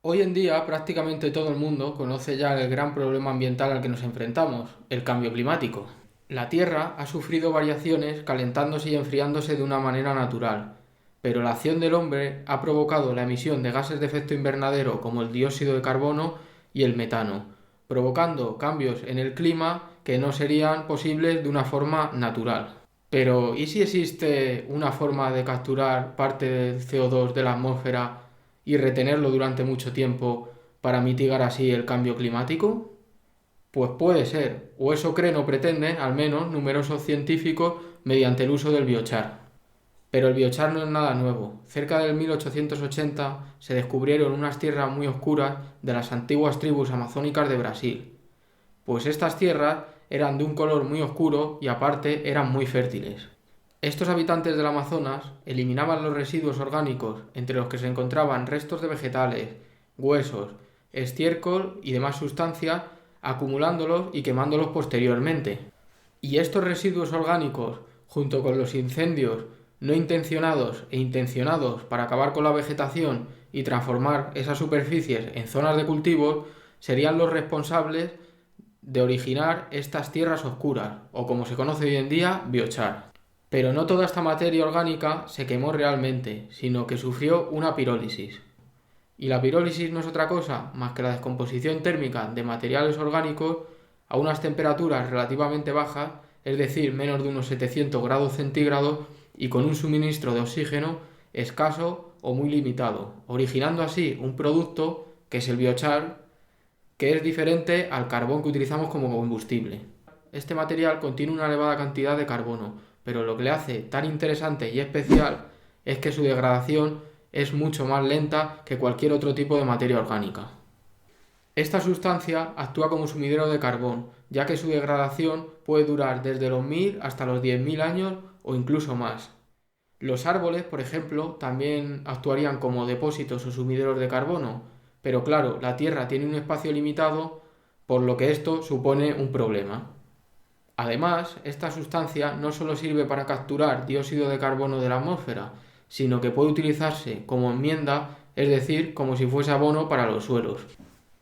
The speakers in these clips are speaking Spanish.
Hoy en día prácticamente todo el mundo conoce ya el gran problema ambiental al que nos enfrentamos, el cambio climático. La Tierra ha sufrido variaciones calentándose y enfriándose de una manera natural, pero la acción del hombre ha provocado la emisión de gases de efecto invernadero como el dióxido de carbono y el metano, provocando cambios en el clima que no serían posibles de una forma natural. Pero, ¿y si existe una forma de capturar parte del CO2 de la atmósfera y retenerlo durante mucho tiempo para mitigar así el cambio climático? Pues puede ser, o eso creen o pretenden, al menos, numerosos científicos mediante el uso del biochar. Pero el biochar no es nada nuevo. Cerca del 1880 se descubrieron unas tierras muy oscuras de las antiguas tribus amazónicas de Brasil. Pues estas tierras eran de un color muy oscuro y aparte eran muy fértiles. Estos habitantes del Amazonas eliminaban los residuos orgánicos, entre los que se encontraban restos de vegetales, huesos, estiércol y demás sustancias, acumulándolos y quemándolos posteriormente. Y estos residuos orgánicos, junto con los incendios no intencionados e intencionados para acabar con la vegetación y transformar esas superficies en zonas de cultivos, serían los responsables de originar estas tierras oscuras, o como se conoce hoy en día, biochar. Pero no toda esta materia orgánica se quemó realmente, sino que sufrió una pirólisis. Y la pirólisis no es otra cosa más que la descomposición térmica de materiales orgánicos a unas temperaturas relativamente bajas, es decir, menos de unos 700 grados centígrados y con un suministro de oxígeno escaso o muy limitado, originando así un producto que es el biochar, que es diferente al carbón que utilizamos como combustible. Este material contiene una elevada cantidad de carbono, pero lo que le hace tan interesante y especial es que su degradación es mucho más lenta que cualquier otro tipo de materia orgánica. Esta sustancia actúa como sumidero de carbón, ya que su degradación puede durar desde los 1000 hasta los 10.000 años o incluso más. Los árboles, por ejemplo, también actuarían como depósitos o sumideros de carbono, pero claro, la Tierra tiene un espacio limitado, por lo que esto supone un problema. Además, esta sustancia no solo sirve para capturar dióxido de carbono de la atmósfera, sino que puede utilizarse como enmienda, es decir, como si fuese abono para los suelos,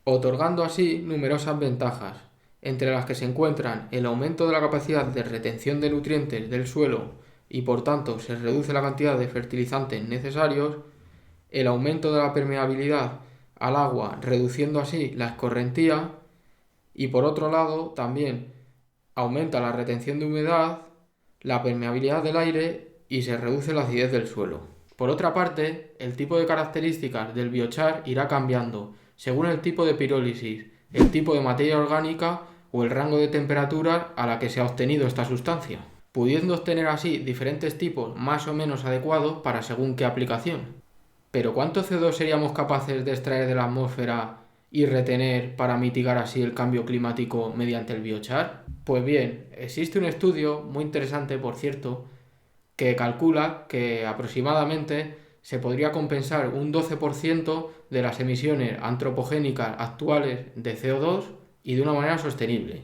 otorgando así numerosas ventajas, entre las que se encuentran el aumento de la capacidad de retención de nutrientes del suelo y por tanto se reduce la cantidad de fertilizantes necesarios, el aumento de la permeabilidad al agua, reduciendo así la escorrentía, y por otro lado también aumenta la retención de humedad, la permeabilidad del aire y se reduce la acidez del suelo. Por otra parte, el tipo de características del biochar irá cambiando según el tipo de pirólisis, el tipo de materia orgánica o el rango de temperatura a la que se ha obtenido esta sustancia, pudiendo obtener así diferentes tipos más o menos adecuados para según qué aplicación. Pero ¿cuánto CO2 seríamos capaces de extraer de la atmósfera y retener para mitigar así el cambio climático mediante el biochar? Pues bien, existe un estudio muy interesante, por cierto, que calcula que aproximadamente se podría compensar un 12% de las emisiones antropogénicas actuales de CO2 y de una manera sostenible.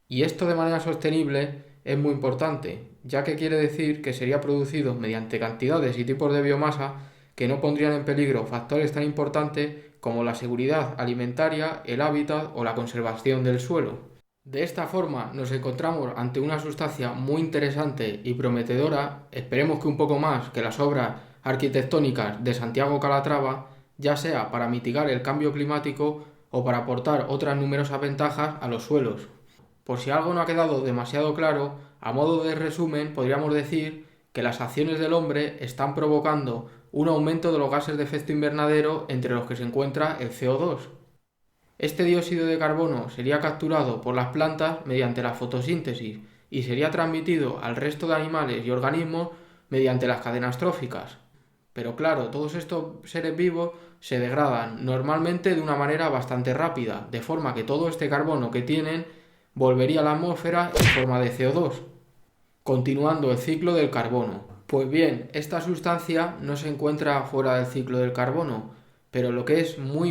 Y esto de manera sostenible es muy importante, ya que quiere decir que sería producido mediante cantidades y tipos de biomasa que no pondrían en peligro factores tan importantes como la seguridad alimentaria, el hábitat o la conservación del suelo. De esta forma nos encontramos ante una sustancia muy interesante y prometedora, esperemos que un poco más que las obras arquitectónicas de Santiago Calatrava, ya sea para mitigar el cambio climático o para aportar otras numerosas ventajas a los suelos. Por si algo no ha quedado demasiado claro, a modo de resumen podríamos decir que las acciones del hombre están provocando un aumento de los gases de efecto invernadero entre los que se encuentra el CO2. Este dióxido de carbono sería capturado por las plantas mediante la fotosíntesis y sería transmitido al resto de animales y organismos mediante las cadenas tróficas. Pero claro, todos estos seres vivos se degradan normalmente de una manera bastante rápida, de forma que todo este carbono que tienen volvería a la atmósfera en forma de CO2, continuando el ciclo del carbono. Pues bien, esta sustancia no se encuentra fuera del ciclo del carbono, pero lo que es muy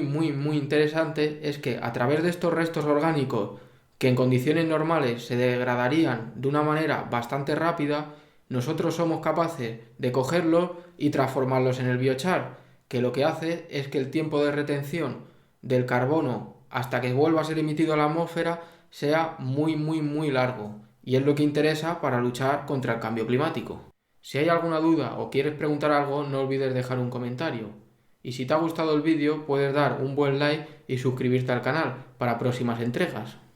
interesante es que a través de estos restos orgánicos que en condiciones normales se degradarían de una manera bastante rápida, nosotros somos capaces de cogerlos y transformarlos en el biochar, que lo que hace es que el tiempo de retención del carbono hasta que vuelva a ser emitido a la atmósfera sea muy largo, y es lo que interesa para luchar contra el cambio climático. Si hay alguna duda o quieres preguntar algo, no olvides dejar un comentario. Y si te ha gustado el vídeo, puedes dar un buen like y suscribirte al canal para próximas entregas.